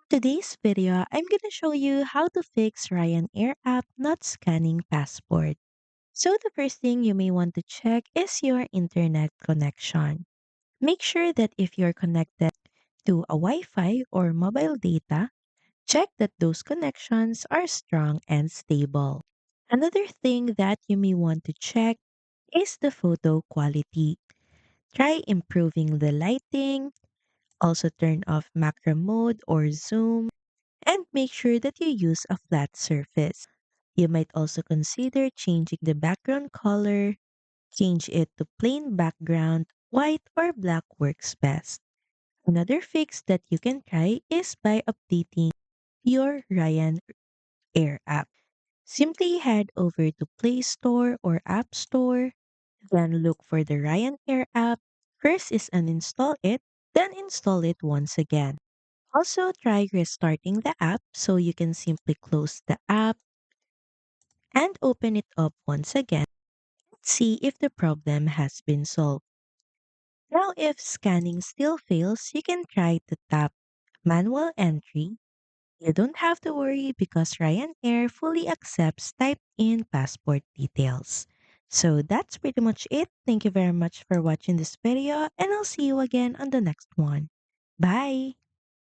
Today's video, I'm going to show you how to fix Ryanair app not scanning passport. So the first thing you may want to check is your internet connection. Make sure that if you're connected to a Wi-Fi or mobile data, check that those connections are strong and stable. Another thing that you may want to check is the photo quality. Try improving the lighting, also turn off macro mode or zoom and make sure that you use a flat surface. You might also consider changing the background color, change it to plain background, white or black works best. Another fix that you can try is by updating your Ryanair app. Simply head over to Play Store or App Store, then look for the Ryanair app. First is uninstall it, then install it once again. Also, try restarting the app so you can simply close the app and open it up once again. See if the problem has been solved. Now, if scanning still fails, you can try to tap manual entry. You don't have to worry because Ryanair fully accepts typed in passport details. So that's pretty much it. Thank you very much for watching this video, and I'll see you again on the next one. Bye!